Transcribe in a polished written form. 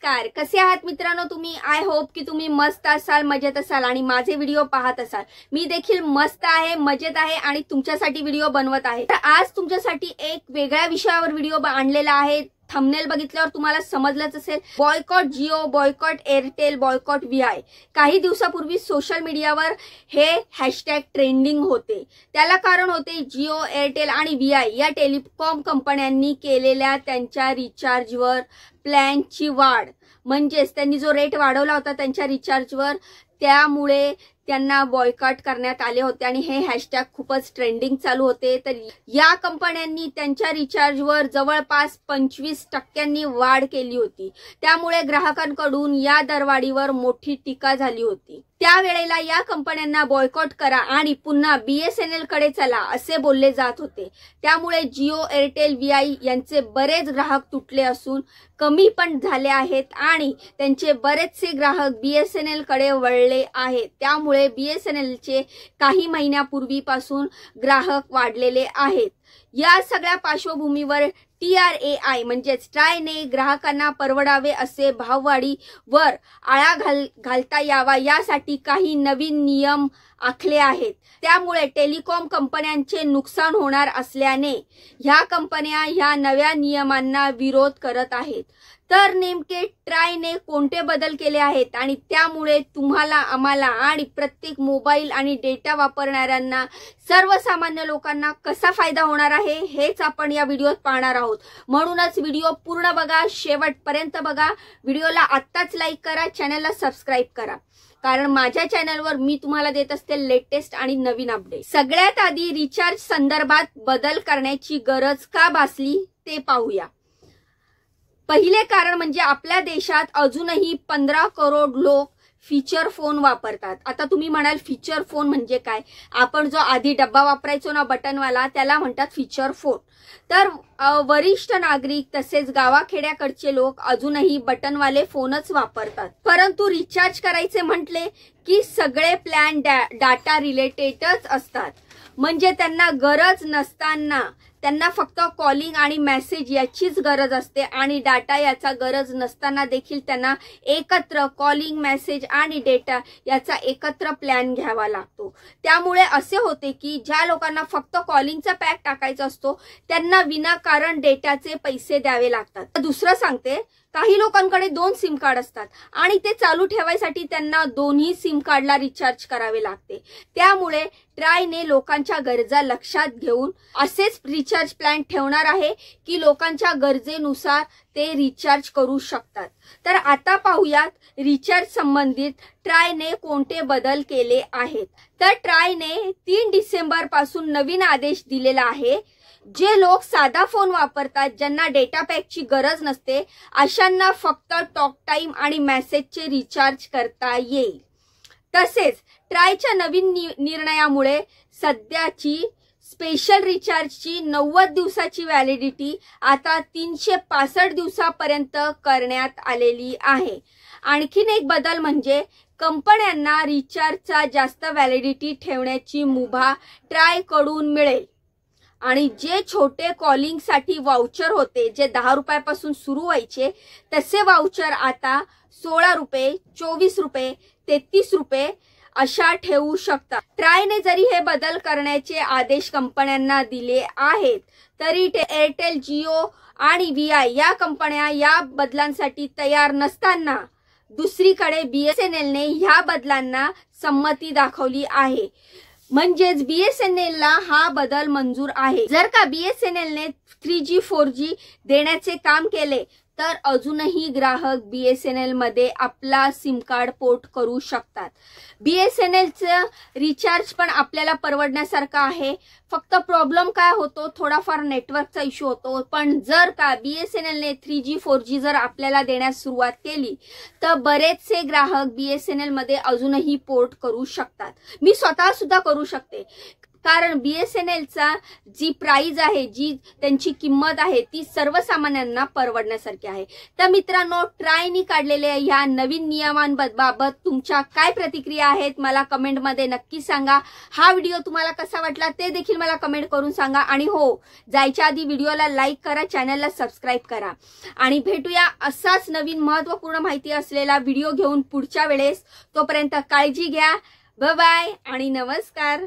नमस्कार, कसे आहात मित्रांनो तुम्ही? आय होप की तुम्ही मस्त असाल, मजेत असाल आणि माझे व्हिडिओ पाहत असाल। मी देखील मस्त आहे, मजेत आहे आणि तुमच्यासाठी व्हिडिओ बनवत आहे। तर आज तुमच्यासाठी एक वेगळ्या विषयावर व्हिडिओ आणलेला आहे। थंबनेल बघितल्यावर तुम्हाला समजलंच असेल, boycott Jio, boycott Airtel, boycott VI. काही दिवसापूर्वी सोशल मीडियावर हे हॅशटॅग ट्रेंडिंग होते। त्याला कारण होते जिओ, एअरटेल आणि व्हीआय या टेलिकॉम कंपन्यांनी केलेल्या त्यांच्या रिचार्जवर प्लॅनची वाढ, म्हणजेच त्यांनी जो रेट वाढवला होता त्यांच्या रिचार्जवर, त्यामुळे त्यांना बॉयकॉट करण्यात आले होते आणि हे हॅशटॅग खूपच ट्रेंडिंग चालू होते। तर या कंपन्यांनी त्यांच्या रिचार्जवर जवळपास 25% वाढ केली होती। त्यामुळे ग्राहकांकडून या दरवाढीवर मोठी टीका झाली होती। त्यावेळेला या कंपन्यांना बॉयकॉट करा आणि पुन्हा बीएसएनएल कडे चला असे बोलले जात होते। त्यामुळे जिओ, एअरटेल, व्हीआय यांचे बरेच ग्राहक तुटले असून कमी पण झाले आहेत आणि त्यांचे बरेचसे ग्राहक बीएसएनएल कडे वळले आहेत। त्यामुळे बीएसएनएलचे काही महिन्यापूर्वीपासून ग्राहक वाढलेले आहेत। या सगळ्या पार्श्वभूमीवर TRAI म्हणजेच ट्रायने ग्राहकांना परवडावे असे भाववाढीवर आळा घालता यावा यासाठी काही नवीन नियम आखले आहेत। त्यामुळे टेलिकॉम कंपन्यांचे नुकसान होणार असल्याने ह्या कंपन्या ह्या नव्या नियमांना विरोध करत आहेत। तर नेमके ट्रायने कोणते बदल केले आहेत आणि त्यामुळे तुम्हाला, आम्हाला आणि प्रत्येक मोबाईल आणि डेटा वापरणाऱ्यांना, सर्वसामान्य लोकांना कसा फायदा होणार आहे हेच आपण या व्हिडिओत पाहणार आहोत। म्हणूनच व्हिडिओ पूर्ण बघा, शेवटपर्यंत बघा। व्हिडिओला आत्ताच लाईक करा, चॅनलला सबस्क्राइब करा, कारण माझ्या चॅनलवर मी तुम्हाला देत असते लेटेस्ट आणि नवीन अपडेट। सगळ्यात आधी रिचार्ज संदर्भात बदल करण्याची गरज का भासली ते पाहूया। पहिले कारण म्हणजे आपल्या देशात अजूनही 15 करोड लोक फीचर फोन वापरतात। आता तुम्ही म्हणाल फीचर फोन म्हणजे काय? आपण जो आधी डब्बा वापरायचो ना बटनवाला, त्याला म्हणतात फीचर फोन। तर वरिष्ठ नागरिक तसेच गावाखेड्याकडचे लोक अजूनही बटनवाले फोनच वापरतात। परंतु रिचार्ज करायचे म्हटले की सगळे प्लॅन डाटा रिलेटेडच असतात। म्हणजे त्यांना गरज नसताना त्यांना फक्त कॉलिंग आणि मेसेज याचीच गरज असते आणि डाटा याचा गरज नसताना देखील त्यांना एकत्र कॉलिंग, मेसेज आणि डेटा याचा एकत्र प्लॅन घ्यावा लागतो। त्यामुळे असे होते की ज्या लोकांना फक्त कॉलिंगचा पॅक टाकायचा असतो त्यांना विनाकारण डेटाचे पैसे द्यावे लागतात। दुसरं सांगते, काही लोकांकडे 2 सिम कार्ड असतात आणि ते चालू ठेवायसाठी त्यांना दोन्ही सिम कार्डला रिचार्ज करावे लागते। त्यामुळे ट्रायने लोकांच्या गरजा लक्षात घेऊन असेच रिचार्ज प्लॅन ठेवणार आहे की लोकांच्या गरजेनुसार ते रिचार्ज करू शकतात। तर आता पाहूयात रिचार्ज संबंधित ट्रायने कोणते बदल केले आहेत। तर ट्रायने 3 डिसेंबर पासून नवीन आदेश दिलेला आहे। जे लोक साधा फोन वापरतात, ज्यांना डेटा पॅकची गरज नसते, अशांना फक्त टॉक टाइम आणि मेसेजचे रिचार्ज करता येईल। तसेच ट्रायच्या नवीन निर्णयामुळे सध्याची स्पेशल रिचार्जची 90 दिवसाची व्हॅलिडिटी आता 365 दिवसापर्यंत करण्यात आलेली आहे। आणखीन एक बदल म्हणजे कंपन्यांना रिचार्जचा जास्त व्हॅलिडिटी ठेवण्याची मुभा ट्राय कडून मिळेल आणि जे छोटे कॉलिंग साठी वाउचर होते, जे 10 रुपयापासून सुरू व्हायचे, तसे वाउचर आता 16 रुपये, 24 रुपये, 33 रुपये अशा ठेवू शकता। ट्रायने जरी हे बदल करण्याचे आदेश कंपन्यांना दिले आहेत, तरी एअरटेल, जिओ आणि व्हीआय या कंपन्या या बदलांसाठी तयार नसताना दुसरीकडे बीएसएनएलने ह्या बदलांना संमती दाखवली आहे। म्हणजेच बीएसएनएलला हा बदल मंजूर आहे। जर का बीएसएनएलने 3G 4G देण्याचे काम केले तर अजूनही ग्राहक बीएसएनएल मध्ये आपला सिम कार्ड पोर्ट करू शकतात। बीएसएनएलचं रिचार्ज पण आपल्याला परवडण्यासारखं आहे। फक्त प्रॉब्लेम काय होतो, थोडाफार नेटवर्कचा इश्यू होतो। पण जर का बीएसएनएलने 3G 4G जर आपल्याला देण्यास सुरुवात केली तर बरेचसे ग्राहक बीएसएनएल मध्ये अजूनही पोर्ट करू शकतात। मी स्वतः सुद्धा करू शकते, कारण BSNLचा जी प्राइस आहे, जी त्यांची किंमत आहे, ती सर्वसामान्यांना परवडण्यासारखी आहे. तर मित्रांनो, ट्रायनी काढलेल्या ह्या नवीन नियमांबाबत तुमच्या काय प्रतिक्रिया आहेत मला कमेंटमध्ये नक्की सांगा. हा व्हिडिओ तुम्हाला कसा वाटला ते देखील मला कमेंट करून सांगा. आणि हो, जायच्या आधी व्हिडिओला लाईक करा, चॅनलला सबस्क्राईब करा आणि भेटूया असाच नवीन महत्त्वपूर्ण माहिती असलेला व्हिडिओ घेऊन पुढच्या वेळेस. तोपर्यंत काळजी घ्या. बाय बाय आणि नमस्कार.